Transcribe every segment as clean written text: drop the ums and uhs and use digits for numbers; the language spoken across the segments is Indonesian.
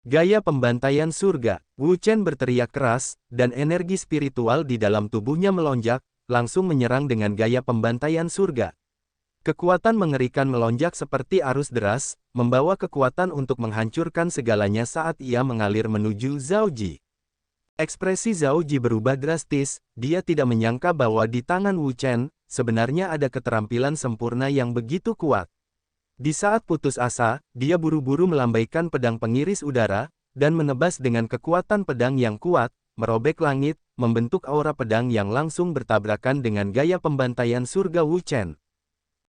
Gaya pembantaian surga. Wu Chen berteriak keras, dan energi spiritual di dalam tubuhnya melonjak, langsung menyerang dengan gaya pembantaian surga. Kekuatan mengerikan melonjak seperti arus deras, membawa kekuatan untuk menghancurkan segalanya saat ia mengalir menuju Zhao Ji. Ekspresi Zhao Ji berubah drastis, dia tidak menyangka bahwa di tangan Wu Chen, sebenarnya ada keterampilan sempurna yang begitu kuat. Di saat putus asa, dia buru-buru melambaikan pedang pengiris udara, dan menebas dengan kekuatan pedang yang kuat, merobek langit, membentuk aura pedang yang langsung bertabrakan dengan gaya pembantaian surga Wu Chen.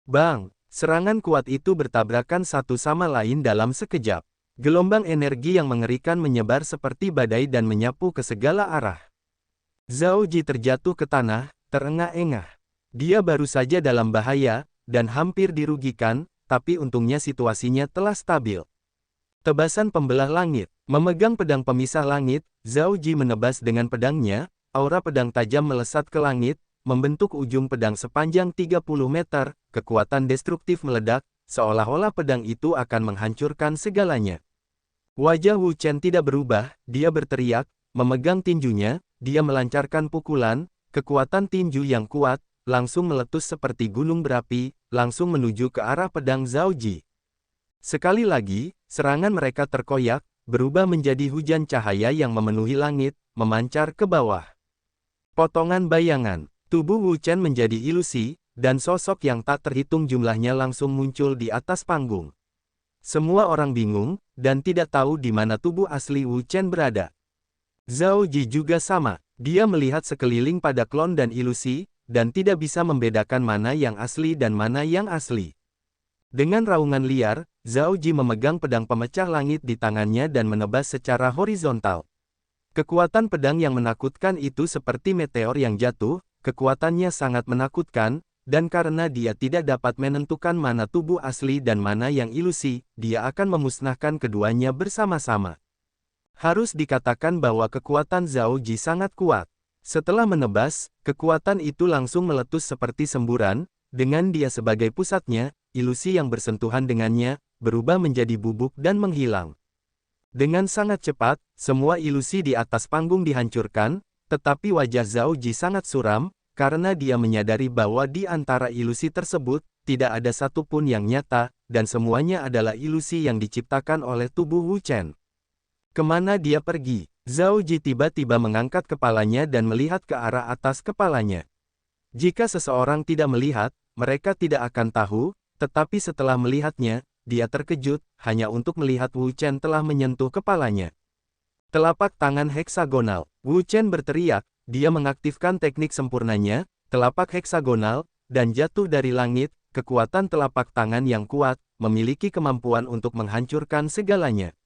Bang! Serangan kuat itu bertabrakan satu sama lain dalam sekejap. Gelombang energi yang mengerikan menyebar seperti badai dan menyapu ke segala arah. Zhao Ji terjatuh ke tanah, terengah-engah. Dia baru saja dalam bahaya, dan hampir dirugikan, tapi untungnya situasinya telah stabil. Tebasan pembelah langit. Memegang pedang pemisah langit, Zhao Ji menebas dengan pedangnya, aura pedang tajam melesat ke langit, membentuk ujung pedang sepanjang 30 meter, kekuatan destruktif meledak, seolah-olah pedang itu akan menghancurkan segalanya. Wajah Wu Chen tidak berubah, dia berteriak, memegang tinjunya, dia melancarkan pukulan, kekuatan tinju yang kuat, langsung meletus seperti gunung berapi, langsung menuju ke arah pedang Zhao Ji. Sekali lagi, serangan mereka terkoyak, berubah menjadi hujan cahaya yang memenuhi langit, memancar ke bawah. Potongan bayangan, tubuh Wu Chen menjadi ilusi, dan sosok yang tak terhitung jumlahnya langsung muncul di atas panggung. Semua orang bingung, dan tidak tahu di mana tubuh asli Wu Chen berada. Zhao Ji juga sama, dia melihat sekeliling pada klon dan ilusi, dan tidak bisa membedakan mana yang asli dan mana yang asli. Dengan raungan liar, Zhao Ji memegang pedang pemecah langit di tangannya dan menebas secara horizontal. Kekuatan pedang yang menakutkan itu seperti meteor yang jatuh, kekuatannya sangat menakutkan, dan karena dia tidak dapat menentukan mana tubuh asli dan mana yang ilusi, dia akan memusnahkan keduanya bersama-sama. Harus dikatakan bahwa kekuatan Zhao Ji sangat kuat. Setelah menebas, kekuatan itu langsung meletus seperti semburan, dengan dia sebagai pusatnya, ilusi yang bersentuhan dengannya, berubah menjadi bubuk dan menghilang. Dengan sangat cepat, semua ilusi di atas panggung dihancurkan, tetapi wajah Zhao Ji sangat suram, karena dia menyadari bahwa di antara ilusi tersebut, tidak ada satupun yang nyata, dan semuanya adalah ilusi yang diciptakan oleh tubuh Wu Chen. Kemana dia pergi? Zhao Ji tiba-tiba mengangkat kepalanya dan melihat ke arah atas kepalanya. Jika seseorang tidak melihat, mereka tidak akan tahu, tetapi setelah melihatnya, dia terkejut, hanya untuk melihat Wu Chen telah menyentuh kepalanya. Telapak tangan heksagonal. Wu Chen berteriak, dia mengaktifkan teknik sempurnanya, telapak heksagonal, dan jatuh dari langit, kekuatan telapak tangan yang kuat, memiliki kemampuan untuk menghancurkan segalanya.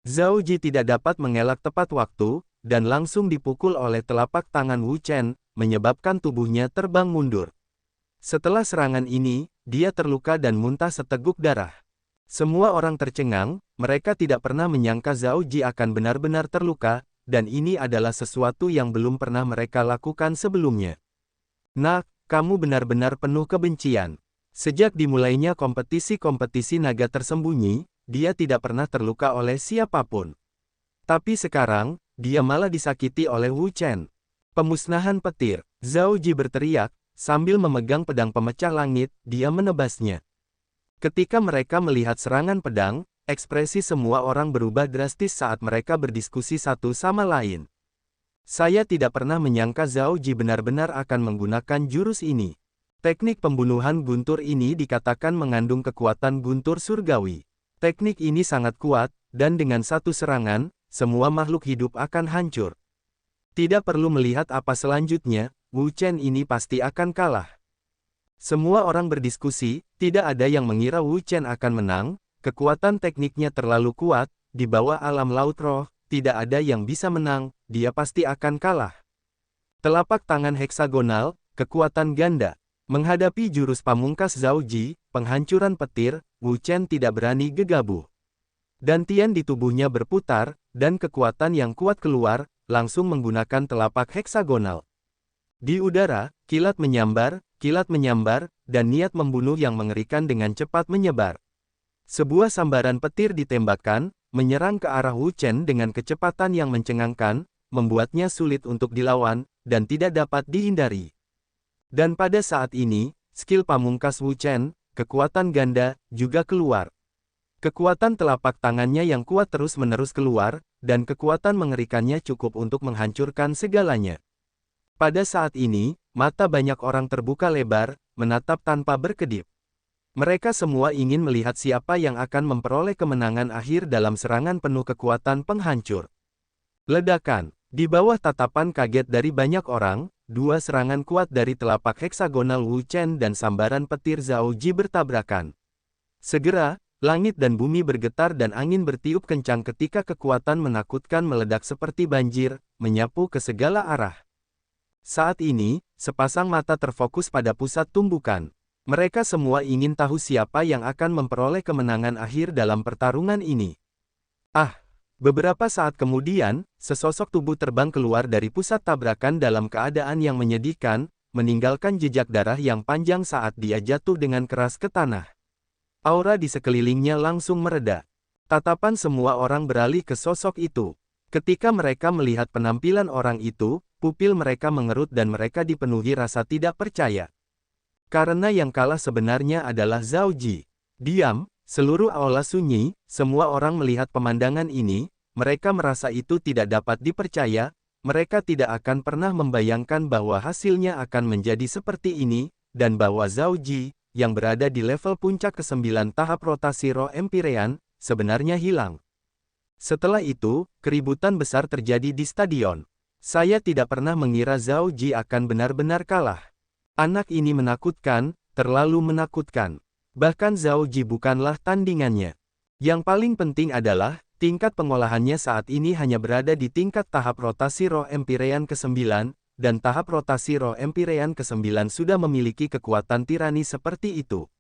Zhao Ji tidak dapat mengelak tepat waktu, dan langsung dipukul oleh telapak tangan Wu Chen, menyebabkan tubuhnya terbang mundur. Setelah serangan ini, dia terluka dan muntah seteguk darah. Semua orang tercengang, mereka tidak pernah menyangka Zhao Ji akan benar-benar terluka, dan ini adalah sesuatu yang belum pernah mereka lakukan sebelumnya. Nak, kamu benar-benar penuh kebencian. Sejak dimulainya kompetisi-kompetisi naga tersembunyi, dia tidak pernah terluka oleh siapapun. Tapi sekarang, dia malah disakiti oleh Wu Chen. Pemusnahan petir. Zhao Ji berteriak, sambil memegang pedang pemecah langit, dia menebasnya. Ketika mereka melihat serangan pedang, ekspresi semua orang berubah drastis saat mereka berdiskusi satu sama lain. Saya tidak pernah menyangka Zhao Ji benar-benar akan menggunakan jurus ini. Teknik pembunuhan guntur ini dikatakan mengandung kekuatan guntur surgawi. Teknik ini sangat kuat, dan dengan satu serangan, semua makhluk hidup akan hancur. Tidak perlu melihat apa selanjutnya, Wu Chen ini pasti akan kalah. Semua orang berdiskusi, tidak ada yang mengira Wu Chen akan menang, kekuatan tekniknya terlalu kuat, di bawah alam laut roh, tidak ada yang bisa menang, dia pasti akan kalah. Telapak tangan heksagonal, kekuatan ganda. Menghadapi jurus pamungkas Zhao Ji, penghancuran petir, Wu Chen tidak berani gegabah. Dantian di tubuhnya berputar, dan kekuatan yang kuat keluar, langsung menggunakan telapak heksagonal. Di udara, kilat menyambar, dan niat membunuh yang mengerikan dengan cepat menyebar. Sebuah sambaran petir ditembakkan, menyerang ke arah Wu Chen dengan kecepatan yang mencengangkan, membuatnya sulit untuk dilawan, dan tidak dapat dihindari. Dan pada saat ini, skill pamungkas Wu Chen, kekuatan ganda, juga keluar. Kekuatan telapak tangannya yang kuat terus-menerus keluar, dan kekuatan mengerikannya cukup untuk menghancurkan segalanya. Pada saat ini, mata banyak orang terbuka lebar, menatap tanpa berkedip. Mereka semua ingin melihat siapa yang akan memperoleh kemenangan akhir dalam serangan penuh kekuatan penghancur. Ledakan. Di bawah tatapan kaget dari banyak orang, dua serangan kuat dari telapak heksagonal Wu Chen dan sambaran petir Zhao Ji bertabrakan. Segera, langit dan bumi bergetar dan angin bertiup kencang ketika kekuatan menakutkan meledak seperti banjir, menyapu ke segala arah. Saat ini, sepasang mata terfokus pada pusat tumbukan. Mereka semua ingin tahu siapa yang akan memperoleh kemenangan akhir dalam pertarungan ini. Beberapa saat kemudian, sesosok tubuh terbang keluar dari pusat tabrakan dalam keadaan yang menyedihkan, meninggalkan jejak darah yang panjang saat dia jatuh dengan keras ke tanah. Aura di sekelilingnya langsung mereda. Tatapan semua orang beralih ke sosok itu. Ketika mereka melihat penampilan orang itu, pupil mereka mengerut dan mereka dipenuhi rasa tidak percaya. Karena yang kalah sebenarnya adalah Zhao Ji. Diam, seluruh aula sunyi, semua orang melihat pemandangan ini, mereka merasa itu tidak dapat dipercaya, mereka tidak akan pernah membayangkan bahwa hasilnya akan menjadi seperti ini, dan bahwa Zhao Ji, yang berada di level puncak ke-9 tahap rotasi roh Empyrean, sebenarnya hilang. Setelah itu, keributan besar terjadi di stadion. Saya tidak pernah mengira Zhao Ji akan benar-benar kalah. Anak ini menakutkan, terlalu menakutkan. Bahkan Zhao Ji bukanlah tandingannya. Yang paling penting adalah, tingkat pengolahannya saat ini hanya berada di tingkat tahap rotasi roh Empyrean ke-9, dan tahap rotasi roh Empyrean ke-9 sudah memiliki kekuatan tirani seperti itu.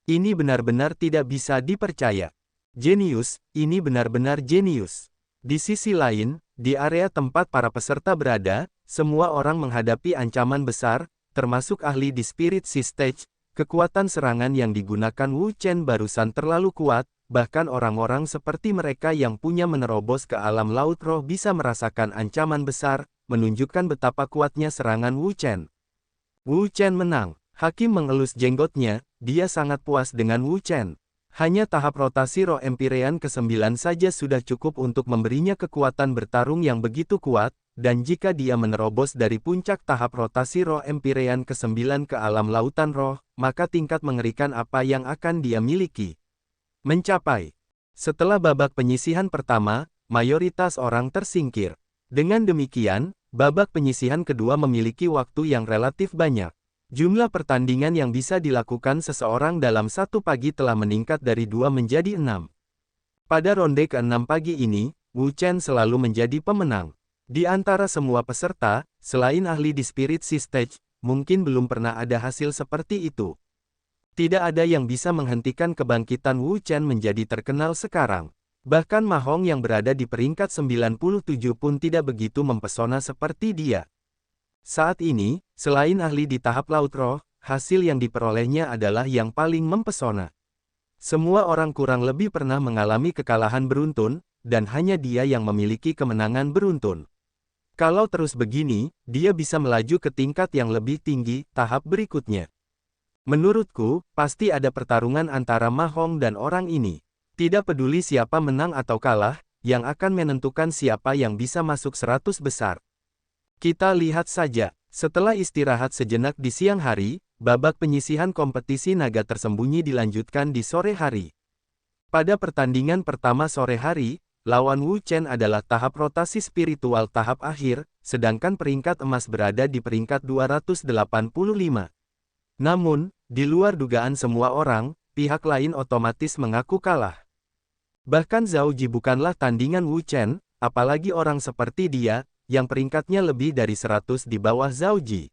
Ini benar-benar tidak bisa dipercaya. Jenius, ini benar-benar jenius. Di sisi lain, di area tempat para peserta berada, semua orang menghadapi ancaman besar, termasuk ahli di Spirit Sea Stage. Kekuatan serangan yang digunakan Wu Chen barusan terlalu kuat, bahkan orang-orang seperti mereka yang punya menerobos ke alam laut roh bisa merasakan ancaman besar, menunjukkan betapa kuatnya serangan Wu Chen. Wu Chen menang. Hakim mengelus jenggotnya, dia sangat puas dengan Wu Chen. Hanya tahap rotasi roh Empyrean ke-9 saja sudah cukup untuk memberinya kekuatan bertarung yang begitu kuat, dan jika dia menerobos dari puncak tahap rotasi roh Empyrean ke-9 ke alam lautan roh, maka tingkat mengerikan apa yang akan dia miliki. Mencapai. Setelah babak penyisihan pertama, mayoritas orang tersingkir. Dengan demikian, babak penyisihan kedua memiliki waktu yang relatif banyak. Jumlah pertandingan yang bisa dilakukan seseorang dalam satu pagi telah meningkat dari 2 menjadi 6. Pada ronde ke-6 pagi ini, Wu Chen selalu menjadi pemenang. Di antara semua peserta, selain ahli di Spirit Sea Stage, mungkin belum pernah ada hasil seperti itu. Tidak ada yang bisa menghentikan kebangkitan Wu Chen menjadi terkenal sekarang. Bahkan Ma Hong yang berada di peringkat 97 pun tidak begitu mempesona seperti dia. Saat ini, selain ahli di tahap laut roh, hasil yang diperolehnya adalah yang paling mempesona. Semua orang kurang lebih pernah mengalami kekalahan beruntun, dan hanya dia yang memiliki kemenangan beruntun. Kalau terus begini, dia bisa melaju ke tingkat yang lebih tinggi, tahap berikutnya. Menurutku, pasti ada pertarungan antara Ma Hong dan orang ini. Tidak peduli siapa menang atau kalah, yang akan menentukan siapa yang bisa masuk 100 besar. Kita lihat saja, setelah istirahat sejenak di siang hari, babak penyisihan kompetisi naga tersembunyi dilanjutkan di sore hari. Pada pertandingan pertama sore hari, lawan Wu Chen adalah tahap rotasi spiritual tahap akhir, sedangkan peringkat emas berada di peringkat 285. Namun, di luar dugaan semua orang, pihak lain otomatis mengaku kalah. Bahkan Zhao Ji bukanlah tandingan Wu Chen, apalagi orang seperti dia, yang peringkatnya lebih dari 100 di bawah Zhao Ji.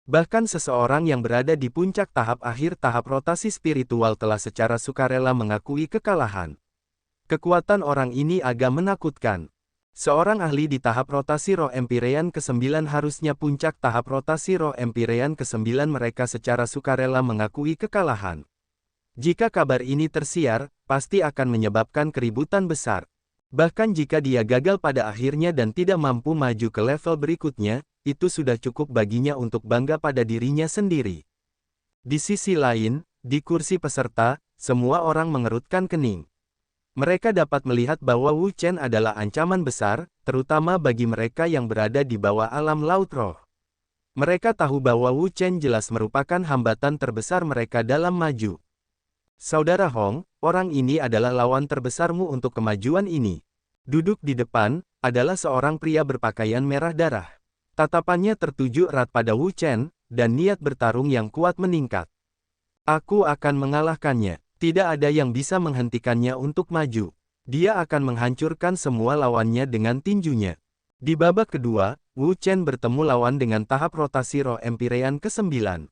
Bahkan seseorang yang berada di puncak tahap akhir tahap rotasi spiritual telah secara sukarela mengakui kekalahan. Kekuatan orang ini agak menakutkan. Seorang ahli di tahap rotasi roh Empyrean ke-9 harusnya puncak tahap rotasi roh Empyrean ke-9 mereka secara sukarela mengakui kekalahan. Jika kabar ini tersiar, pasti akan menyebabkan keributan besar. Bahkan jika dia gagal pada akhirnya dan tidak mampu maju ke level berikutnya, itu sudah cukup baginya untuk bangga pada dirinya sendiri. Di sisi lain, di kursi peserta, semua orang mengerutkan kening. Mereka dapat melihat bahwa Wu Chen adalah ancaman besar, terutama bagi mereka yang berada di bawah alam laut roh. Mereka tahu bahwa Wu Chen jelas merupakan hambatan terbesar mereka dalam maju. Saudara Hong, orang ini adalah lawan terbesarmu untuk kemajuan ini. Duduk di depan, adalah seorang pria berpakaian merah darah. Tatapannya tertuju erat pada Wu Chen, dan niat bertarung yang kuat meningkat. Aku akan mengalahkannya. Tidak ada yang bisa menghentikannya untuk maju. Dia akan menghancurkan semua lawannya dengan tinjunya. Di babak kedua, Wu Chen bertemu lawan dengan tahap rotasi roh Empyrean ke-9.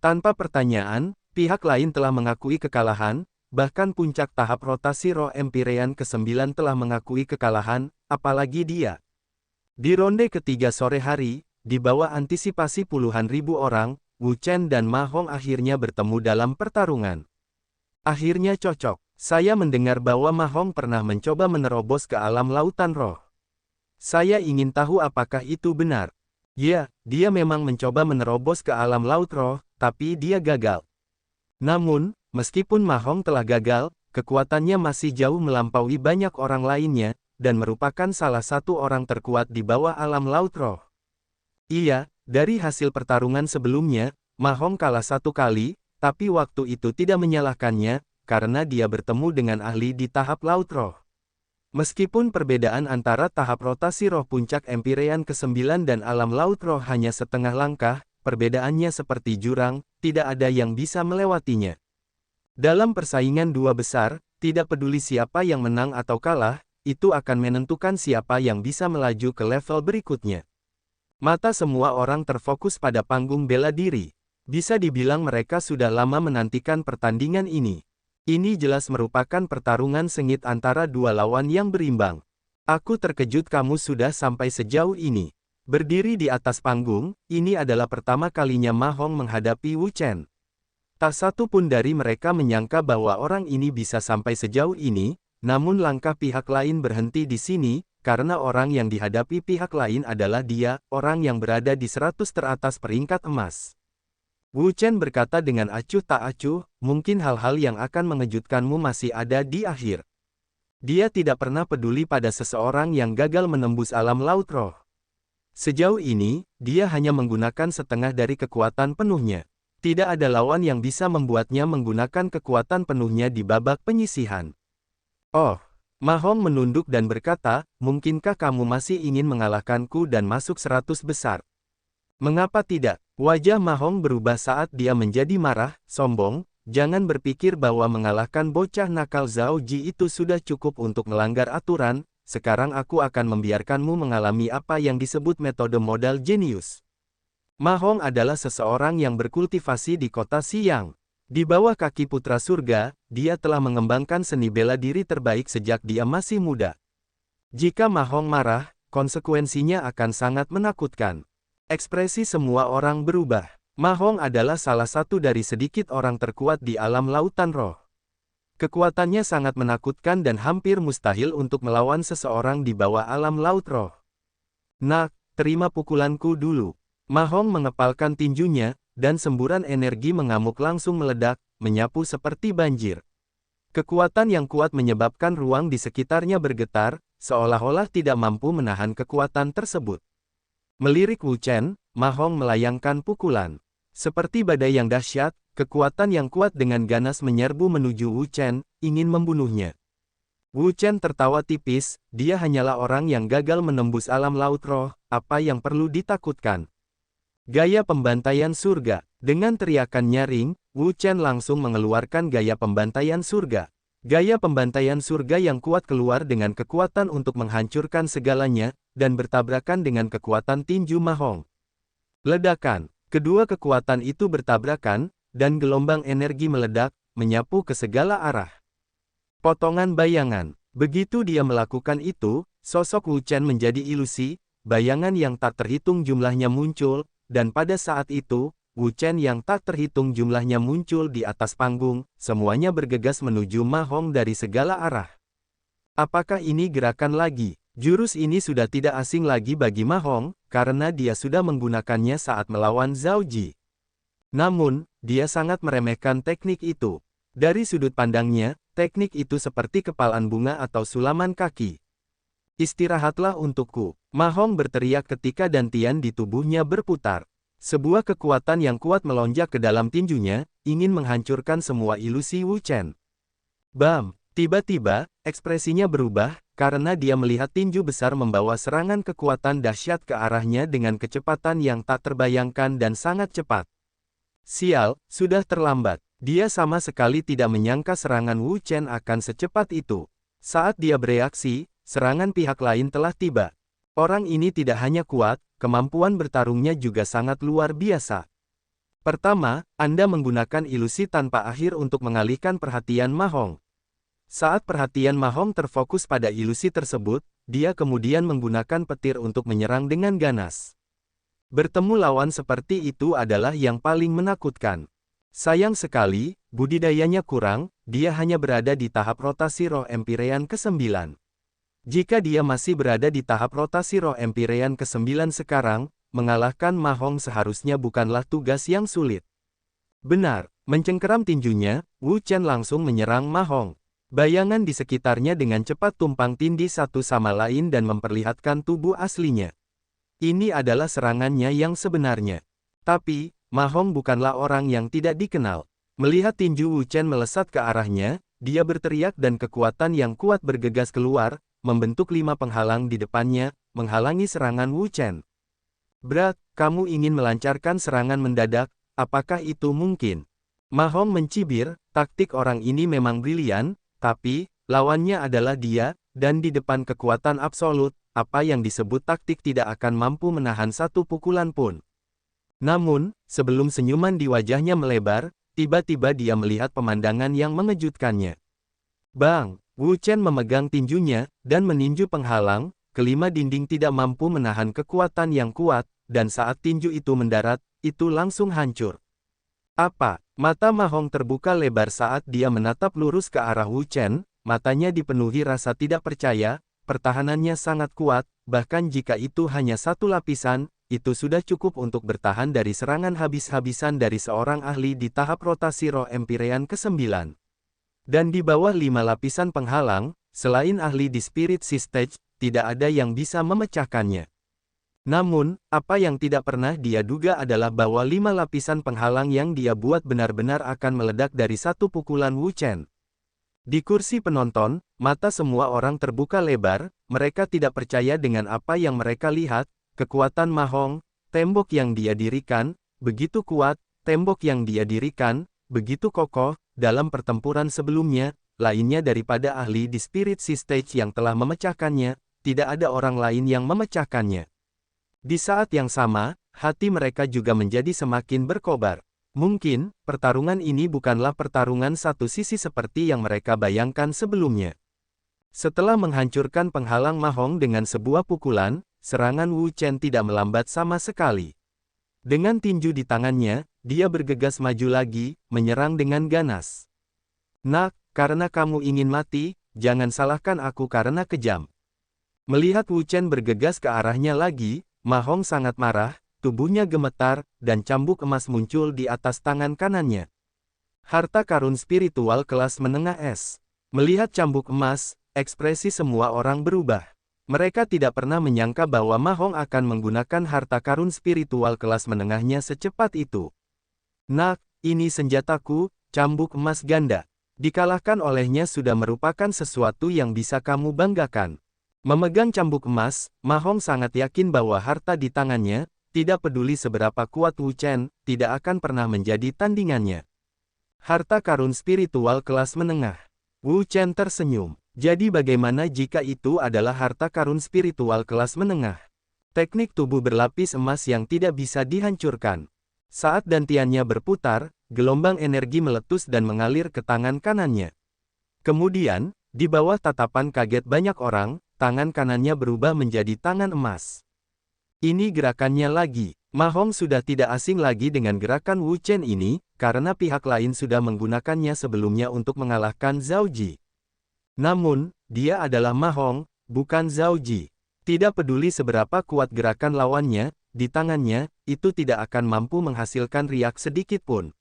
Tanpa pertanyaan, pihak lain telah mengakui kekalahan, bahkan puncak tahap rotasi roh Empyrean ke-9 telah mengakui kekalahan, apalagi dia. Di ronde ketiga sore hari, di bawah antisipasi puluhan ribu orang, Wu Chen dan Ma Hong akhirnya bertemu dalam pertarungan. Akhirnya cocok. Saya mendengar bahwa Ma Hong pernah mencoba menerobos ke alam lautan roh. Saya ingin tahu apakah itu benar. Ya, dia memang mencoba menerobos ke alam laut roh, tapi dia gagal. Namun, meskipun Ma Hong telah gagal, kekuatannya masih jauh melampaui banyak orang lainnya, dan merupakan salah satu orang terkuat di bawah alam laut roh. Iya, dari hasil pertarungan sebelumnya, Ma Hong kalah 1 kali, tapi waktu itu tidak menyalahkannya, karena dia bertemu dengan ahli di tahap laut roh. Meskipun perbedaan antara tahap rotasi roh puncak Empyrean ke-9 dan alam laut roh hanya setengah langkah, perbedaannya seperti jurang, tidak ada yang bisa melewatinya. Dalam persaingan dua besar, tidak peduli siapa yang menang atau kalah, itu akan menentukan siapa yang bisa melaju ke level berikutnya. Mata semua orang terfokus pada panggung bela diri. Bisa dibilang mereka sudah lama menantikan pertandingan ini. Ini jelas merupakan pertarungan sengit antara dua lawan yang berimbang. Aku terkejut kamu sudah sampai sejauh ini. Berdiri di atas panggung, ini adalah pertama kalinya Ma Hong menghadapi Wu Chen. Tak satu pun dari mereka menyangka bahwa orang ini bisa sampai sejauh ini, namun langkah pihak lain berhenti di sini, karena orang yang dihadapi pihak lain adalah dia, orang yang berada di 100 teratas peringkat emas. Wu Chen berkata dengan acuh tak acuh, mungkin hal-hal yang akan mengejutkanmu masih ada di akhir. Dia tidak pernah peduli pada seseorang yang gagal menembus alam laut roh. Sejauh ini, dia hanya menggunakan setengah dari kekuatan penuhnya. Tidak ada lawan yang bisa membuatnya menggunakan kekuatan penuhnya di babak penyisihan. Oh, Ma Hong menunduk dan berkata, mungkinkah kamu masih ingin mengalahkanku dan masuk 100 besar? Mengapa tidak? Wajah Ma Hong berubah saat dia menjadi marah, sombong. Jangan berpikir bahwa mengalahkan bocah nakal Zhao Ji itu sudah cukup untuk melanggar aturan. Sekarang aku akan membiarkanmu mengalami apa yang disebut metode modal jenius. Ma Hong adalah seseorang yang berkultivasi di kota Xiang. Di bawah kaki putra surga, dia telah mengembangkan seni bela diri terbaik sejak dia masih muda. Jika Ma Hong marah, konsekuensinya akan sangat menakutkan. Ekspresi semua orang berubah. Ma Hong adalah salah satu dari sedikit orang terkuat di alam lautan roh. Kekuatannya sangat menakutkan dan hampir mustahil untuk melawan seseorang di bawah alam laut roh. Nak, terima pukulanku dulu. Ma Hong mengepalkan tinjunya, dan semburan energi mengamuk langsung meledak, menyapu seperti banjir. Kekuatan yang kuat menyebabkan ruang di sekitarnya bergetar, seolah-olah tidak mampu menahan kekuatan tersebut. Melirik Wu Chen, Ma Hong melayangkan pukulan. Seperti badai yang dahsyat, kekuatan yang kuat dengan ganas menyerbu menuju Wu Chen, ingin membunuhnya. Wu Chen tertawa tipis, dia hanyalah orang yang gagal menembus alam laut roh, apa yang perlu ditakutkan? Gaya pembantaian surga. Dengan teriakan nyaring, Wu Chen langsung mengeluarkan gaya pembantaian surga. Gaya pembantaian surga yang kuat keluar dengan kekuatan untuk menghancurkan segalanya, dan bertabrakan dengan kekuatan tinju Ma Hong. Ledakan. Kedua kekuatan itu bertabrakan, dan gelombang energi meledak, menyapu ke segala arah. Potongan bayangan. Begitu dia melakukan itu, sosok Wu Chen menjadi ilusi, bayangan yang tak terhitung jumlahnya muncul, dan pada saat itu, Wu Chen yang tak terhitung jumlahnya muncul di atas panggung, semuanya bergegas menuju Ma Hong dari segala arah. Apakah ini gerakan lagi? Jurus ini sudah tidak asing lagi bagi Ma Hong, karena dia sudah menggunakannya saat melawan Zhao Ji. Namun, dia sangat meremehkan teknik itu. Dari sudut pandangnya, teknik itu seperti kepalan bunga atau sulaman kaki. Istirahatlah untukku. Ma Hong berteriak ketika dantian di tubuhnya berputar. Sebuah kekuatan yang kuat melonjak ke dalam tinjunya, ingin menghancurkan semua ilusi Wu Chen. Bam! Tiba-tiba, ekspresinya berubah, karena dia melihat tinju besar membawa serangan kekuatan dahsyat ke arahnya dengan kecepatan yang tak terbayangkan dan sangat cepat. Sial, sudah terlambat. Dia sama sekali tidak menyangka serangan Wu Chen akan secepat itu. Saat dia bereaksi, serangan pihak lain telah tiba. Orang ini tidak hanya kuat, kemampuan bertarungnya juga sangat luar biasa. Pertama, Anda menggunakan ilusi tanpa akhir untuk mengalihkan perhatian Ma Hong. Saat perhatian Ma Hong terfokus pada ilusi tersebut, dia kemudian menggunakan petir untuk menyerang dengan ganas. Bertemu lawan seperti itu adalah yang paling menakutkan. Sayang sekali, budidayanya kurang, dia hanya berada di tahap rotasi roh Empyrean ke-9. Jika dia masih berada di tahap rotasi roh Empyrean ke-9 sekarang, mengalahkan Ma Hong seharusnya bukanlah tugas yang sulit. Benar, mencengkeram tinjunya, Wu Chen langsung menyerang Ma Hong. Bayangan di sekitarnya dengan cepat tumpang tindih satu sama lain dan memperlihatkan tubuh aslinya. Ini adalah serangannya yang sebenarnya. Tapi, Ma Hong bukanlah orang yang tidak dikenal. Melihat tinju Wu Chen melesat ke arahnya, dia berteriak dan kekuatan yang kuat bergegas keluar, membentuk 5 penghalang di depannya, menghalangi serangan Wu Chen. Berat, kamu ingin melancarkan serangan mendadak, apakah itu mungkin? Ma Hong mencibir, taktik orang ini memang brilian, tapi, lawannya adalah dia, dan di depan kekuatan absolut, apa yang disebut taktik tidak akan mampu menahan satu pukulan pun. Namun, sebelum senyuman di wajahnya melebar, tiba-tiba dia melihat pemandangan yang mengejutkannya. Bang! Wu Chen memegang tinjunya, dan meninju penghalang, kelima dinding tidak mampu menahan kekuatan yang kuat, dan saat tinju itu mendarat, itu langsung hancur. Apa? Mata Ma Hong terbuka lebar saat dia menatap lurus ke arah Wu Chen, matanya dipenuhi rasa tidak percaya, pertahanannya sangat kuat, bahkan jika itu hanya satu lapisan, itu sudah cukup untuk bertahan dari serangan habis-habisan dari seorang ahli di tahap rotasi roh Empyrean ke-9. Dan di bawah 5 lapisan penghalang, selain ahli di Spirit Sea Stage, tidak ada yang bisa memecahkannya. Namun, apa yang tidak pernah dia duga adalah bahwa 5 lapisan penghalang yang dia buat benar-benar akan meledak dari satu pukulan Wu Chen. Di kursi penonton, mata semua orang terbuka lebar, mereka tidak percaya dengan apa yang mereka lihat, kekuatan Ma Hong, tembok yang dia dirikan, begitu kuat, tembok yang dia dirikan, begitu kokoh, dalam pertempuran sebelumnya, lainnya daripada ahli di Spirit Sea Stage yang telah memecahkannya, tidak ada orang lain yang memecahkannya. Di saat yang sama, hati mereka juga menjadi semakin berkobar. Mungkin, pertarungan ini bukanlah pertarungan satu sisi seperti yang mereka bayangkan sebelumnya. Setelah menghancurkan penghalang Ma Hong dengan sebuah pukulan, serangan Wu Chen tidak melambat sama sekali. Dengan tinju di tangannya, dia bergegas maju lagi, menyerang dengan ganas. Nak, karena kamu ingin mati, jangan salahkan aku karena kejam. Melihat Wu Chen bergegas ke arahnya lagi, Ma Hong sangat marah, tubuhnya gemetar, dan cambuk emas muncul di atas tangan kanannya. Harta karun spiritual kelas menengah S. Melihat cambuk emas, ekspresi semua orang berubah. Mereka tidak pernah menyangka bahwa Ma Hong akan menggunakan harta karun spiritual kelas menengahnya secepat itu. Nak, ini senjataku, cambuk emas ganda. Dikalahkan olehnya sudah merupakan sesuatu yang bisa kamu banggakan. Memegang cambuk emas, Ma Hong sangat yakin bahwa harta di tangannya, tidak peduli seberapa kuat Wu Chen, tidak akan pernah menjadi tandingannya. Harta karun spiritual kelas menengah. Wu Chen tersenyum. Jadi bagaimana jika itu adalah harta karun spiritual kelas menengah? Teknik tubuh berlapis emas yang tidak bisa dihancurkan. Saat dantiannya berputar, gelombang energi meletus dan mengalir ke tangan kanannya. Kemudian, di bawah tatapan kaget banyak orang, tangan kanannya berubah menjadi tangan emas. Ini gerakannya lagi. Ma Hong sudah tidak asing lagi dengan gerakan Wu Chen ini, karena pihak lain sudah menggunakannya sebelumnya untuk mengalahkan Zhao Ji. Namun, dia adalah Ma Hong, bukan Zhao Ji. Tidak peduli seberapa kuat gerakan lawannya, di tangannya, itu tidak akan mampu menghasilkan riak sedikit pun.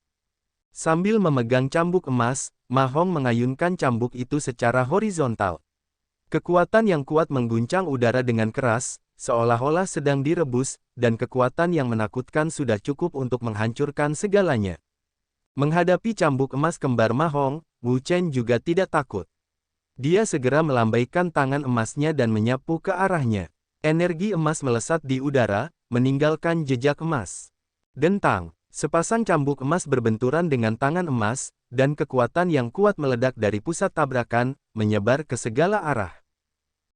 Sambil memegang cambuk emas, Ma Hong mengayunkan cambuk itu secara horizontal. Kekuatan yang kuat mengguncang udara dengan keras, seolah-olah sedang direbus, dan kekuatan yang menakutkan sudah cukup untuk menghancurkan segalanya. Menghadapi cambuk emas kembar Ma Hong, Wu Chen juga tidak takut. Dia segera melambaikan tangan emasnya dan menyapu ke arahnya. Energi emas melesat di udara, meninggalkan jejak emas. Dentang, sepasang cambuk emas berbenturan dengan tangan emas, dan kekuatan yang kuat meledak dari pusat tabrakan, menyebar ke segala arah.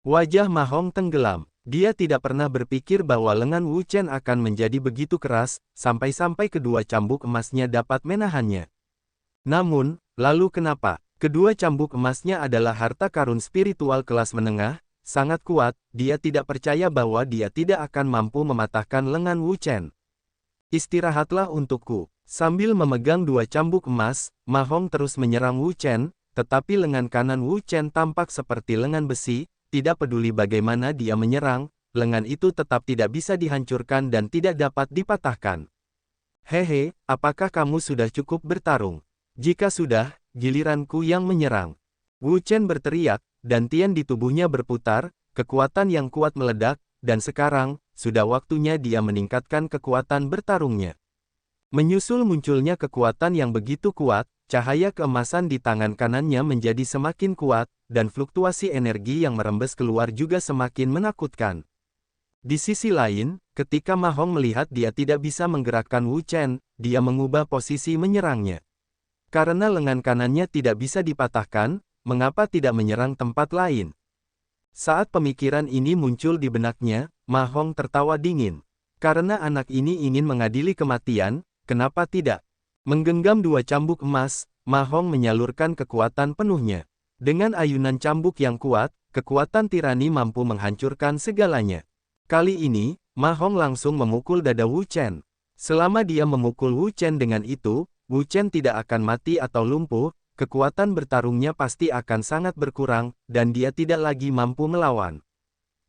Wajah Ma Hong tenggelam. Dia tidak pernah berpikir bahwa lengan Wu Chen akan menjadi begitu keras, sampai-sampai kedua cambuk emasnya dapat menahannya. Namun, lalu kenapa? Kedua cambuk emasnya adalah harta karun spiritual kelas menengah, sangat kuat, dia tidak percaya bahwa dia tidak akan mampu mematahkan lengan Wu Chen. Istirahatlah untukku. Sambil memegang dua cambuk emas, Ma Hong terus menyerang Wu Chen, tetapi lengan kanan Wu Chen tampak seperti lengan besi, tidak peduli bagaimana dia menyerang, lengan itu tetap tidak bisa dihancurkan dan tidak dapat dipatahkan. Hehe, apakah kamu sudah cukup bertarung? Jika sudah, giliranku yang menyerang. Wu Chen berteriak, dan tian di tubuhnya berputar, kekuatan yang kuat meledak, dan sekarang, sudah waktunya dia meningkatkan kekuatan bertarungnya. Menyusul munculnya kekuatan yang begitu kuat, cahaya keemasan di tangan kanannya menjadi semakin kuat, dan fluktuasi energi yang merembes keluar juga semakin menakutkan. Di sisi lain, ketika Ma Hong melihat dia tidak bisa menggerakkan Wu Chen, dia mengubah posisi menyerangnya. Karena lengan kanannya tidak bisa dipatahkan, mengapa tidak menyerang tempat lain? Saat pemikiran ini muncul di benaknya, Ma Hong tertawa dingin. Karena anak ini ingin mengadili kematian, kenapa tidak? Menggenggam dua cambuk emas, Ma Hong menyalurkan kekuatan penuhnya. Dengan ayunan cambuk yang kuat, kekuatan tirani mampu menghancurkan segalanya. Kali ini, Ma Hong langsung memukul dada Wu Chen. Selama dia memukul Wu Chen dengan itu, Wu Chen tidak akan mati atau lumpuh, kekuatan bertarungnya pasti akan sangat berkurang, dan dia tidak lagi mampu melawan.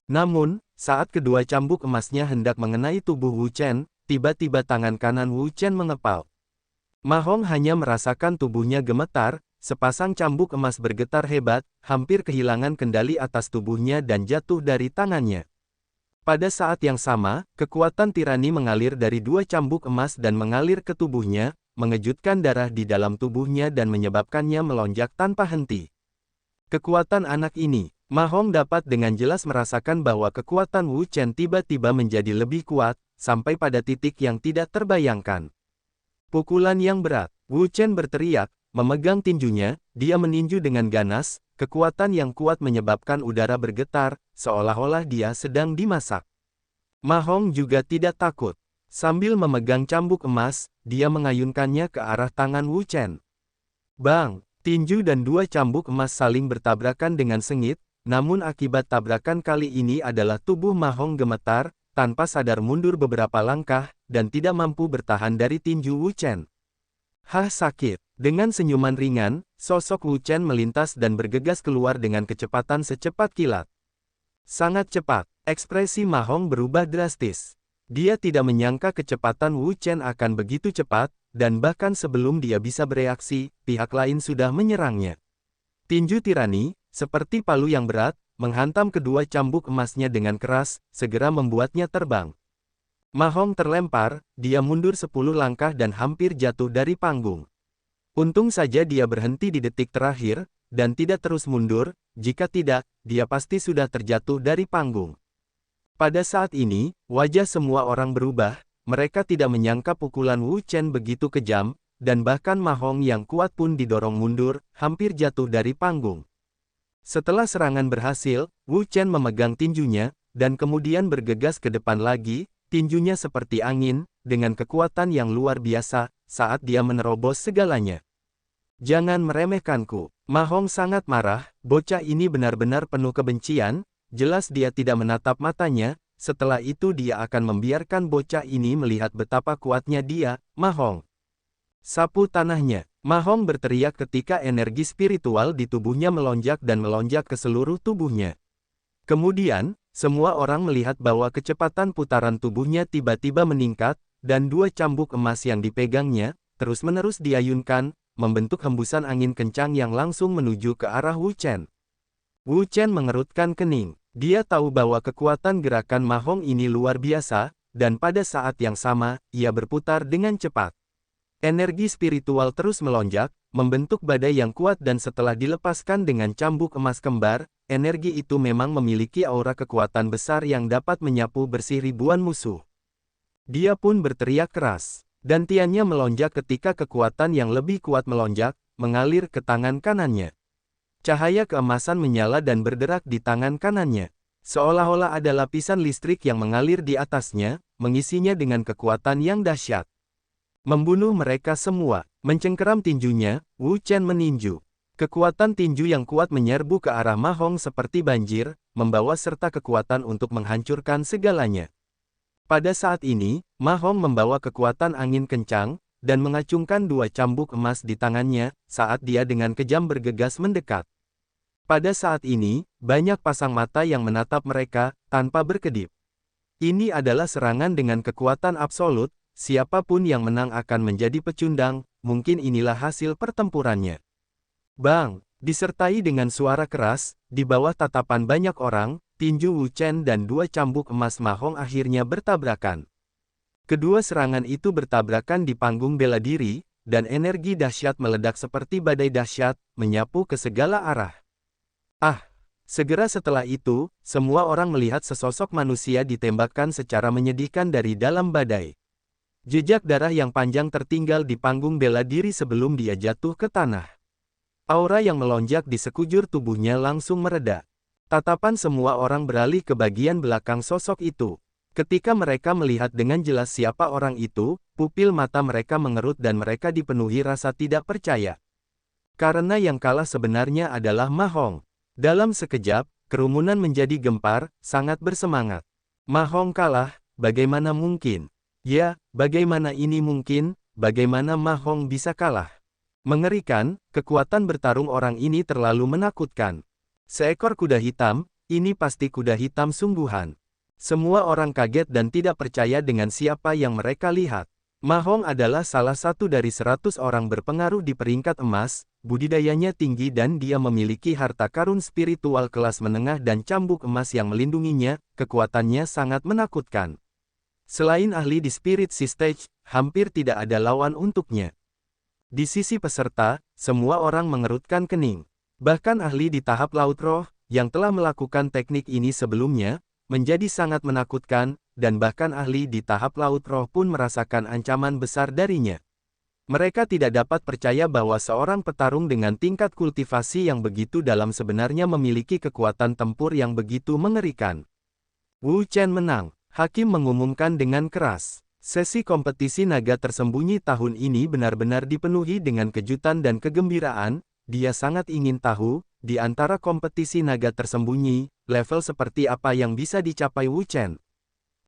Namun, saat kedua cambuk emasnya hendak mengenai tubuh Wu Chen, tiba-tiba tangan kanan Wu Chen mengepal. Ma Hong hanya merasakan tubuhnya gemetar, sepasang cambuk emas bergetar hebat, hampir kehilangan kendali atas tubuhnya dan jatuh dari tangannya. Pada saat yang sama, kekuatan tirani mengalir dari dua cambuk emas dan mengalir ke tubuhnya, mengejutkan darah di dalam tubuhnya dan menyebabkannya melonjak tanpa henti. Kekuatan anak ini, Ma Hong dapat dengan jelas merasakan bahwa kekuatan Wu Chen tiba-tiba menjadi lebih kuat, sampai pada titik yang tidak terbayangkan. Pukulan yang berat, Wu Chen berteriak, memegang tinjunya, dia meninju dengan ganas, kekuatan yang kuat menyebabkan udara bergetar, seolah-olah dia sedang dimasak. Ma Hong juga tidak takut. Sambil memegang cambuk emas, dia mengayunkannya ke arah tangan Wu Chen. Bang! Tinju dan dua cambuk emas saling bertabrakan dengan sengit, namun akibat tabrakan kali ini adalah tubuh Ma Hong gemetar, tanpa sadar mundur beberapa langkah, dan tidak mampu bertahan dari tinju Wu Chen. Hah, sakit! Dengan senyuman ringan, sosok Wu Chen melintas dan bergegas keluar dengan kecepatan secepat kilat. Sangat cepat, ekspresi Ma Hong berubah drastis. Dia tidak menyangka kecepatan Wu Chen akan begitu cepat, dan bahkan sebelum dia bisa bereaksi, pihak lain sudah menyerangnya. Tinju tirani, seperti palu yang berat, menghantam kedua cambuk emasnya dengan keras, segera membuatnya terbang. Ma Hong terlempar, dia mundur 10 langkah dan hampir jatuh dari panggung. Untung saja dia berhenti di detik terakhir, dan tidak terus mundur, jika tidak, dia pasti sudah terjatuh dari panggung. Pada saat ini, wajah semua orang berubah, mereka tidak menyangka pukulan Wu Chen begitu kejam, dan bahkan Ma Hong yang kuat pun didorong mundur, hampir jatuh dari panggung. Setelah serangan berhasil, Wu Chen memegang tinjunya, dan kemudian bergegas ke depan lagi, tinjunya seperti angin, dengan kekuatan yang luar biasa, saat dia menerobos segalanya. Jangan meremehkanku. Ma Hong sangat marah, bocah ini benar-benar penuh kebencian. Jelas dia tidak menatap matanya, setelah itu dia akan membiarkan bocah ini melihat betapa kuatnya dia, Ma Hong. Sapu tanahnya. Ma Hong berteriak ketika energi spiritual di tubuhnya melonjak dan melonjak ke seluruh tubuhnya. Kemudian, semua orang melihat bahwa kecepatan putaran tubuhnya tiba-tiba meningkat, dan dua cambuk emas yang dipegangnya, terus-menerus diayunkan, membentuk hembusan angin kencang yang langsung menuju ke arah Wu Chen. Wu Chen mengerutkan kening. Dia tahu bahwa kekuatan gerakan Ma Hong ini luar biasa, dan pada saat yang sama, ia berputar dengan cepat. Energi spiritual terus melonjak, membentuk badai yang kuat dan setelah dilepaskan dengan cambuk emas kembar, energi itu memang memiliki aura kekuatan besar yang dapat menyapu bersih ribuan musuh. Dia pun berteriak keras. Dantiannya melonjak ketika kekuatan yang lebih kuat melonjak, mengalir ke tangan kanannya. Cahaya keemasan menyala dan berderak di tangan kanannya. Seolah-olah ada lapisan listrik yang mengalir di atasnya, mengisinya dengan kekuatan yang dahsyat. Membunuh mereka semua. Mencengkeram tinjunya, Wu Chen meninju. Kekuatan tinju yang kuat menyerbu ke arah Ma Hong seperti banjir, membawa serta kekuatan untuk menghancurkan segalanya. Pada saat ini, Ma Hong membawa kekuatan angin kencang, dan mengacungkan dua cambuk emas di tangannya, saat dia dengan kejam bergegas mendekat. Pada saat ini, banyak pasang mata yang menatap mereka, tanpa berkedip. Ini adalah serangan dengan kekuatan absolut. Siapapun yang menang akan menjadi pecundang, mungkin inilah hasil pertempurannya. Bang! Disertai dengan suara keras, di bawah tatapan banyak orang, tinju Wu Chen dan dua cambuk emas Ma Hong akhirnya bertabrakan. Kedua serangan itu bertabrakan di panggung bela diri, dan energi dahsyat meledak seperti badai dahsyat, menyapu ke segala arah. Segera setelah itu, semua orang melihat sesosok manusia ditembakkan secara menyedihkan dari dalam badai. Jejak darah yang panjang tertinggal di panggung bela diri sebelum dia jatuh ke tanah. Aura yang melonjak di sekujur tubuhnya langsung mereda. Tatapan semua orang beralih ke bagian belakang sosok itu. Ketika mereka melihat dengan jelas siapa orang itu, pupil mata mereka mengerut dan mereka dipenuhi rasa tidak percaya. Karena yang kalah sebenarnya adalah Ma Hong. Dalam sekejap, kerumunan menjadi gempar, sangat bersemangat. Ma Hong kalah, bagaimana mungkin? Ya, bagaimana ini mungkin? Bagaimana Ma Hong bisa kalah? Mengerikan, kekuatan bertarung orang ini terlalu menakutkan. Seekor kuda hitam, ini pasti kuda hitam sungguhan. Semua orang kaget dan tidak percaya dengan siapa yang mereka lihat. Ma Hong adalah salah satu dari 100 orang berpengaruh di peringkat emas, budidayanya tinggi dan dia memiliki harta karun spiritual kelas menengah dan cambuk emas yang melindunginya, kekuatannya sangat menakutkan. Selain ahli di Spirit Sea Stage, hampir tidak ada lawan untuknya. Di sisi peserta, semua orang mengerutkan kening. Bahkan ahli di tahap Laut Roh, yang telah melakukan teknik ini sebelumnya, menjadi sangat menakutkan, dan bahkan ahli di tahap Laut Roh pun merasakan ancaman besar darinya. Mereka tidak dapat percaya bahwa seorang petarung dengan tingkat kultivasi yang begitu dalam sebenarnya memiliki kekuatan tempur yang begitu mengerikan. Wu Chen menang. Hakim mengumumkan dengan keras. Sesi kompetisi naga tersembunyi tahun ini benar-benar dipenuhi dengan kejutan dan kegembiraan. Dia sangat ingin tahu, di antara kompetisi naga tersembunyi, level seperti apa yang bisa dicapai Wu Chen.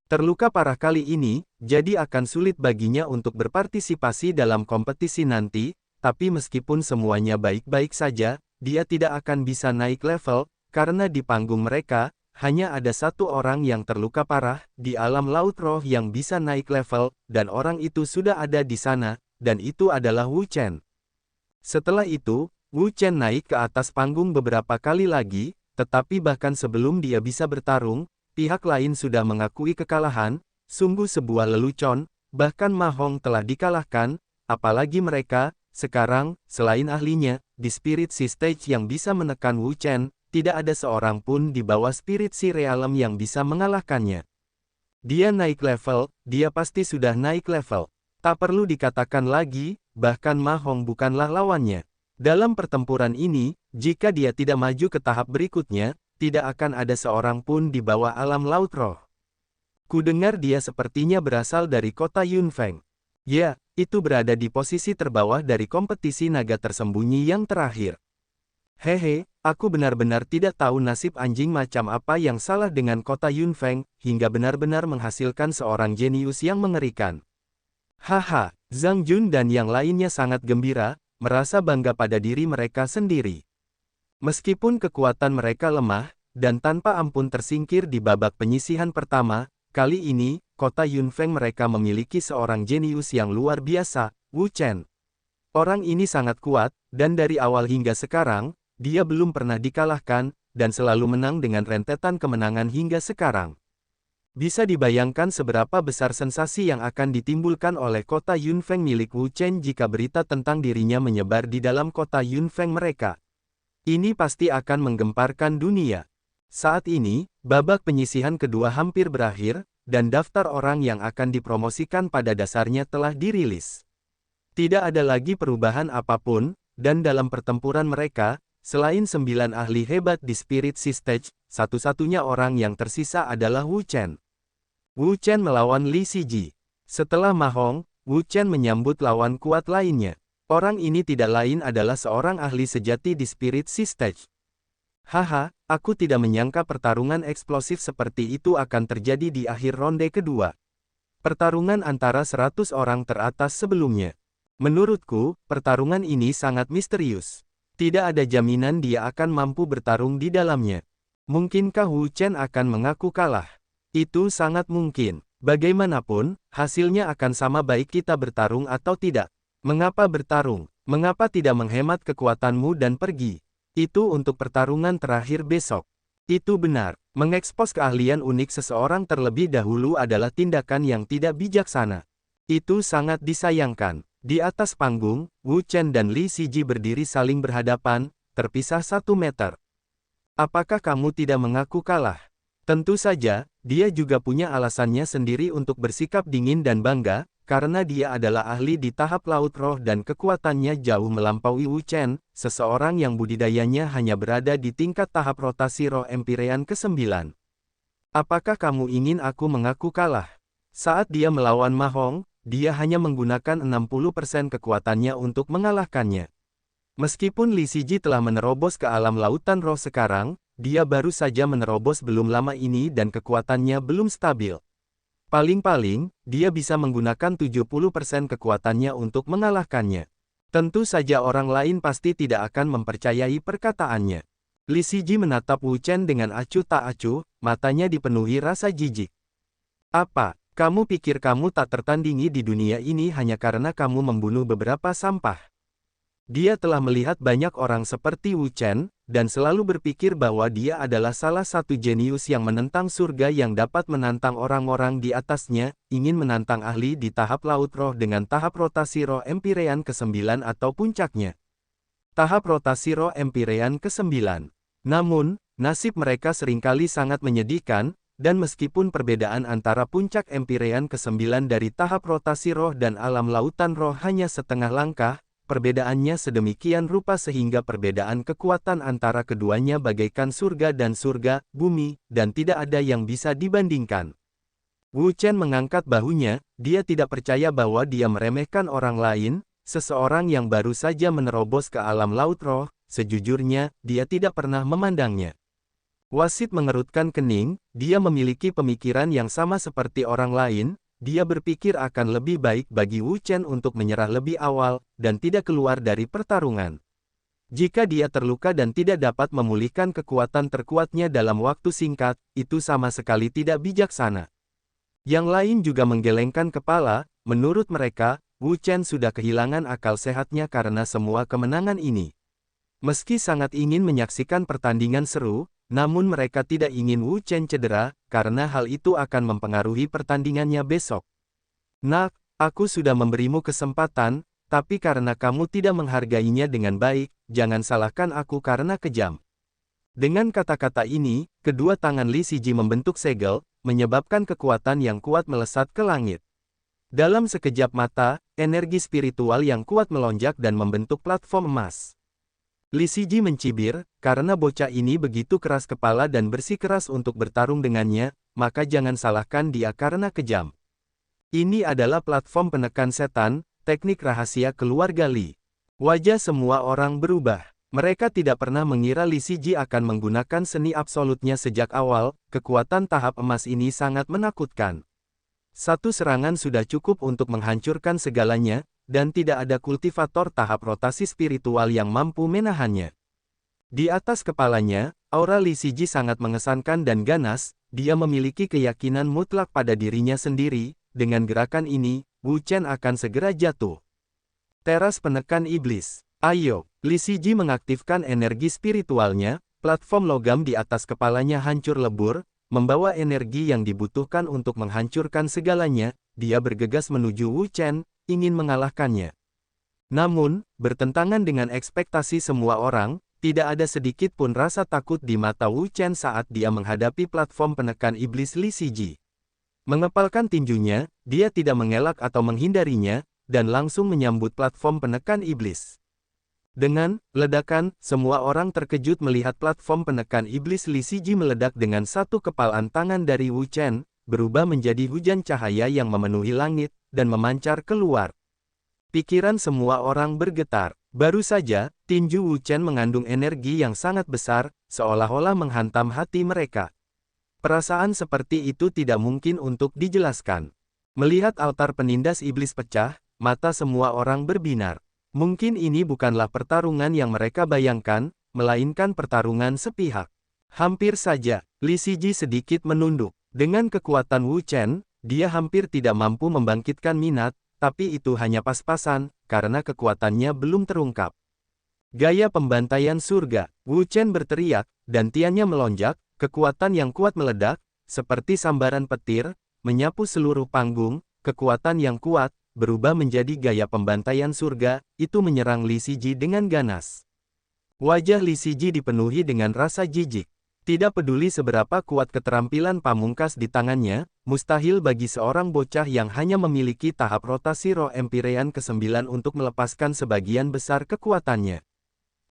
Terluka parah kali ini, jadi akan sulit baginya untuk berpartisipasi dalam kompetisi nanti, tapi meskipun semuanya baik-baik saja, dia tidak akan bisa naik level, karena di panggung mereka, hanya ada satu orang yang terluka parah, di alam Laut Roh yang bisa naik level, dan orang itu sudah ada di sana, dan itu adalah Wu Chen. Setelah itu, Wu Chen naik ke atas panggung beberapa kali lagi, tetapi bahkan sebelum dia bisa bertarung, pihak lain sudah mengakui kekalahan, sungguh sebuah lelucon, bahkan Ma Hong telah dikalahkan, apalagi mereka, sekarang, selain ahlinya, di Spirit Sea Stage yang bisa menekan Wu Chen, tidak ada seorang pun di bawah Spirit Sea Realm yang bisa mengalahkannya. Dia naik level, dia pasti sudah naik level. Tak perlu dikatakan lagi, bahkan Ma Hong bukanlah lawannya. Dalam pertempuran ini, jika dia tidak maju ke tahap berikutnya, tidak akan ada seorang pun di bawah alam Laut Roh. Kudengar dia sepertinya berasal dari kota Yunfeng. Ya, itu berada di posisi terbawah dari kompetisi naga tersembunyi yang terakhir. Hehe, aku benar-benar tidak tahu nasib anjing macam apa yang salah dengan kota Yunfeng, hingga benar-benar menghasilkan seorang jenius yang mengerikan. Haha, Zhang Jun dan yang lainnya sangat gembira, merasa bangga pada diri mereka sendiri. Meskipun kekuatan mereka lemah, dan tanpa ampun tersingkir di babak penyisihan pertama, kali ini, kota Yunfeng mereka memiliki seorang jenius yang luar biasa, Wu Chen. Orang ini sangat kuat, dan dari awal hingga sekarang, dia belum pernah dikalahkan, dan selalu menang dengan rentetan kemenangan hingga sekarang. Bisa dibayangkan seberapa besar sensasi yang akan ditimbulkan oleh kota Yunfeng milik Wu Chen jika berita tentang dirinya menyebar di dalam kota Yunfeng mereka. Ini pasti akan menggemparkan dunia. Saat ini, babak penyisihan kedua hampir berakhir, dan daftar orang yang akan dipromosikan pada dasarnya telah dirilis. Tidak ada lagi perubahan apapun, dan dalam pertempuran mereka, selain 9 ahli hebat di Spirit Sea Stage, satu-satunya orang yang tersisa adalah Wu Chen. Wu Chen melawan Li Siji. Setelah Ma Hong, Wu Chen menyambut lawan kuat lainnya. Orang ini tidak lain adalah seorang ahli sejati di Spirit Sea Stage. Haha, aku tidak menyangka pertarungan eksplosif seperti itu akan terjadi di akhir ronde kedua. Pertarungan antara 100 orang teratas sebelumnya. Menurutku, pertarungan ini sangat misterius. Tidak ada jaminan dia akan mampu bertarung di dalamnya. Mungkinkah Wu Chen akan mengaku kalah? Itu sangat mungkin. Bagaimanapun, hasilnya akan sama baik kita bertarung atau tidak. Mengapa bertarung? Mengapa tidak menghemat kekuatanmu dan pergi? Itu untuk pertarungan terakhir besok. Itu benar. Mengekspos keahlian unik seseorang terlebih dahulu adalah tindakan yang tidak bijaksana. Itu sangat disayangkan. Di atas panggung, Wu Chen dan Li Siji berdiri saling berhadapan, terpisah 1 meter. Apakah kamu tidak mengaku kalah? Tentu saja, dia juga punya alasannya sendiri untuk bersikap dingin dan bangga, karena dia adalah ahli di tahap laut roh dan kekuatannya jauh melampaui Wu Chen, seseorang yang budidayanya hanya berada di tingkat tahap rotasi roh Empyrean ke-9. Apakah kamu ingin aku mengaku kalah? Saat dia melawan Ma Hong, dia hanya menggunakan 60% kekuatannya untuk mengalahkannya. Meskipun Li Siji telah menerobos ke alam lautan roh sekarang, dia baru saja menerobos belum lama ini dan kekuatannya belum stabil. Paling-paling, dia bisa menggunakan 70% kekuatannya untuk mengalahkannya. Tentu saja orang lain pasti tidak akan mempercayai perkataannya. Li Siji menatap Wu Chen dengan acuh tak acuh, matanya dipenuhi rasa jijik. Apa? Kamu pikir kamu tak tertandingi di dunia ini hanya karena kamu membunuh beberapa sampah? Dia telah melihat banyak orang seperti Wu Chen, dan selalu berpikir bahwa dia adalah salah satu jenius yang menentang surga yang dapat menantang orang-orang di atasnya, ingin menantang ahli di tahap laut roh dengan tahap rotasi roh Empyrean ke-9 atau puncaknya. Tahap rotasi roh Empyrean ke-9. Namun, nasib mereka seringkali sangat menyedihkan, dan meskipun perbedaan antara puncak Empyrean ke-9 dari tahap rotasi roh dan alam lautan roh hanya setengah langkah, perbedaannya sedemikian rupa sehingga perbedaan kekuatan antara keduanya bagaikan surga dan surga, bumi, dan tidak ada yang bisa dibandingkan. Wu Chen mengangkat bahunya, dia tidak percaya bahwa dia meremehkan orang lain, seseorang yang baru saja menerobos ke alam laut roh, sejujurnya, dia tidak pernah memandangnya. Wasit mengerutkan kening, dia memiliki pemikiran yang sama seperti orang lain, dia berpikir akan lebih baik bagi Wu Chen untuk menyerah lebih awal, dan tidak keluar dari pertarungan. Jika dia terluka dan tidak dapat memulihkan kekuatan terkuatnya dalam waktu singkat, itu sama sekali tidak bijaksana. Yang lain juga menggelengkan kepala, menurut mereka, Wu Chen sudah kehilangan akal sehatnya karena semua kemenangan ini. Meski sangat ingin menyaksikan pertandingan seru, namun mereka tidak ingin Wu Chen cedera, karena hal itu akan mempengaruhi pertandingannya besok. Nak, aku sudah memberimu kesempatan, tapi karena kamu tidak menghargainya dengan baik, jangan salahkan aku karena kejam. Dengan kata-kata ini, kedua tangan Li Siji membentuk segel, menyebabkan kekuatan yang kuat melesat ke langit. Dalam sekejap mata, energi spiritual yang kuat melonjak dan membentuk platform emas. Li Siji mencibir, karena bocah ini begitu keras kepala dan bersikeras untuk bertarung dengannya, maka jangan salahkan dia karena kejam. Ini adalah platform penekan setan, teknik rahasia keluarga Li. Wajah semua orang berubah. Mereka tidak pernah mengira Li Siji akan menggunakan seni absolutnya sejak awal, kekuatan tahap emas ini sangat menakutkan. Satu serangan sudah cukup untuk menghancurkan segalanya, dan tidak ada kultivator tahap rotasi spiritual yang mampu menahannya. Di atas kepalanya, aura Li Siji sangat mengesankan dan ganas, dia memiliki keyakinan mutlak pada dirinya sendiri, dengan gerakan ini, Wu Chen akan segera jatuh. Teras penekan iblis. Ayo, Li Siji mengaktifkan energi spiritualnya, platform logam di atas kepalanya hancur lebur, membawa energi yang dibutuhkan untuk menghancurkan segalanya, dia bergegas menuju Wu Chen, ingin mengalahkannya. Namun, bertentangan dengan ekspektasi semua orang, tidak ada sedikit pun rasa takut di mata Wu Chen saat dia menghadapi platform penekan iblis Li Siji. Mengepalkan tinjunya, dia tidak mengelak atau menghindarinya, dan langsung menyambut platform penekan iblis. Dengan ledakan, semua orang terkejut melihat platform penekan iblis Li Siji meledak dengan satu kepalan tangan dari Wu Chen, berubah menjadi hujan cahaya yang memenuhi langit, dan memancar keluar. Pikiran semua orang bergetar. Baru saja, tinju Wu Chen mengandung energi yang sangat besar, seolah-olah menghantam hati mereka. Perasaan seperti itu tidak mungkin untuk dijelaskan. Melihat altar penindas iblis pecah, mata semua orang berbinar. Mungkin ini bukanlah pertarungan yang mereka bayangkan, melainkan pertarungan sepihak. Hampir saja, Li Siji sedikit menunduk. Dengan kekuatan Wu Chen, dia hampir tidak mampu membangkitkan minat, tapi itu hanya pas-pasan, karena kekuatannya belum terungkap. Gaya pembantaian surga, Wu Chen berteriak, dan tiannya melonjak, kekuatan yang kuat meledak, seperti sambaran petir, menyapu seluruh panggung, kekuatan yang kuat, berubah menjadi gaya pembantaian surga, itu menyerang Li Siji dengan ganas. Wajah Li Siji dipenuhi dengan rasa jijik. Tidak peduli seberapa kuat keterampilan pamungkas di tangannya, mustahil bagi seorang bocah yang hanya memiliki tahap rotasi roh Empyrean ke-9 untuk melepaskan sebagian besar kekuatannya.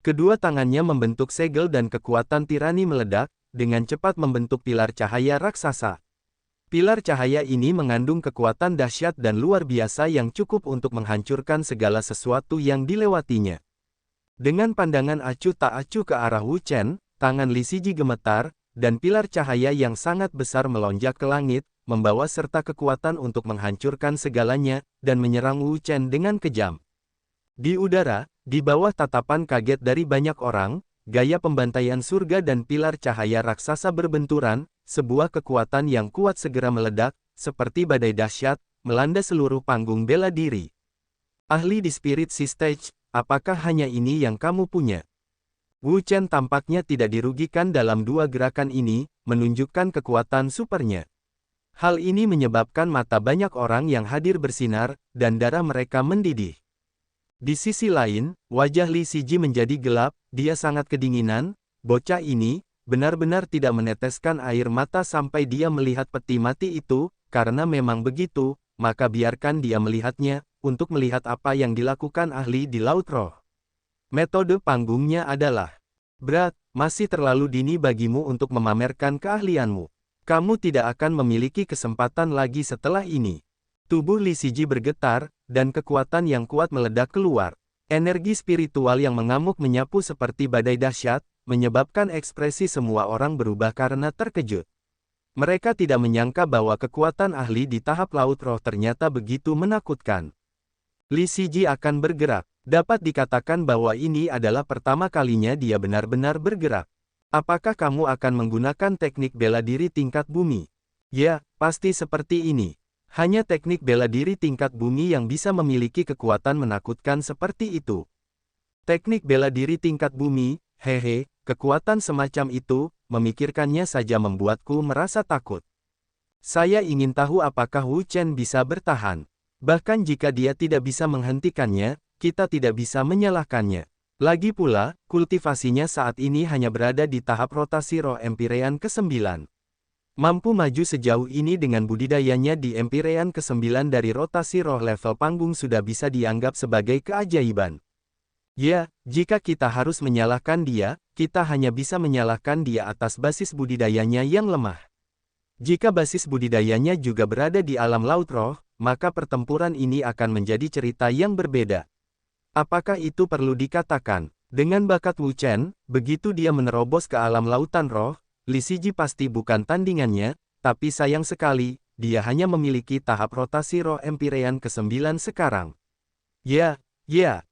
Kedua tangannya membentuk segel dan kekuatan tirani meledak, dengan cepat membentuk pilar cahaya raksasa. Pilar cahaya ini mengandung kekuatan dahsyat dan luar biasa yang cukup untuk menghancurkan segala sesuatu yang dilewatinya. Dengan pandangan acuh tak acuh ke arah Wu Chen, tangan Li Siji gemetar, dan pilar cahaya yang sangat besar melonjak ke langit, membawa serta kekuatan untuk menghancurkan segalanya, dan menyerang Wu Chen dengan kejam. Di udara, di bawah tatapan kaget dari banyak orang, gaya pembantaian surga dan pilar cahaya raksasa berbenturan, sebuah kekuatan yang kuat segera meledak, seperti badai dahsyat, melanda seluruh panggung bela diri. Ahli di Spirit Sea Stage, apakah hanya ini yang kamu punya? Wu Chen tampaknya tidak dirugikan dalam dua gerakan ini, menunjukkan kekuatan supernya. Hal ini menyebabkan mata banyak orang yang hadir bersinar, dan darah mereka mendidih. Di sisi lain, wajah Li Siji menjadi gelap, dia sangat kedinginan, bocah ini, benar-benar tidak meneteskan air mata sampai dia melihat peti mati itu, karena memang begitu, maka biarkan dia melihatnya, untuk melihat apa yang dilakukan ahli di Laut Roh. Metode panggungnya adalah berat, masih terlalu dini bagimu untuk memamerkan keahlianmu. Kamu tidak akan memiliki kesempatan lagi setelah ini. Tubuh Li Siji bergetar, dan kekuatan yang kuat meledak keluar. Energi spiritual yang mengamuk menyapu seperti badai dahsyat, menyebabkan ekspresi semua orang berubah karena terkejut. Mereka tidak menyangka bahwa kekuatan ahli di tahap Laut Roh ternyata begitu menakutkan. Li Siji akan bergerak. Dapat dikatakan bahwa ini adalah pertama kalinya dia benar-benar bergerak. Apakah kamu akan menggunakan teknik bela diri tingkat bumi? Ya, pasti seperti ini. Hanya teknik bela diri tingkat bumi yang bisa memiliki kekuatan menakutkan seperti itu. Teknik bela diri tingkat bumi, hehe, kekuatan semacam itu, memikirkannya saja membuatku merasa takut. Saya ingin tahu apakah Wu Chen bisa bertahan. Bahkan jika dia tidak bisa menghentikannya, kita tidak bisa menyalahkannya. Lagi pula, kultivasinya saat ini hanya berada di tahap rotasi roh Empyrean ke-9. Mampu maju sejauh ini dengan budidayanya di Empyrean ke-9 dari rotasi roh level panggung sudah bisa dianggap sebagai keajaiban. Ya, jika kita harus menyalahkan dia, kita hanya bisa menyalahkan dia atas basis budidayanya yang lemah. Jika basis budidayanya juga berada di alam Laut Roh, maka pertempuran ini akan menjadi cerita yang berbeda. Apakah itu perlu dikatakan? Dengan bakat Wu Chen, begitu dia menerobos ke alam lautan roh, Li Siji pasti bukan tandingannya, tapi sayang sekali, dia hanya memiliki tahap rotasi roh Empyrean ke-9 sekarang. Ya, ya,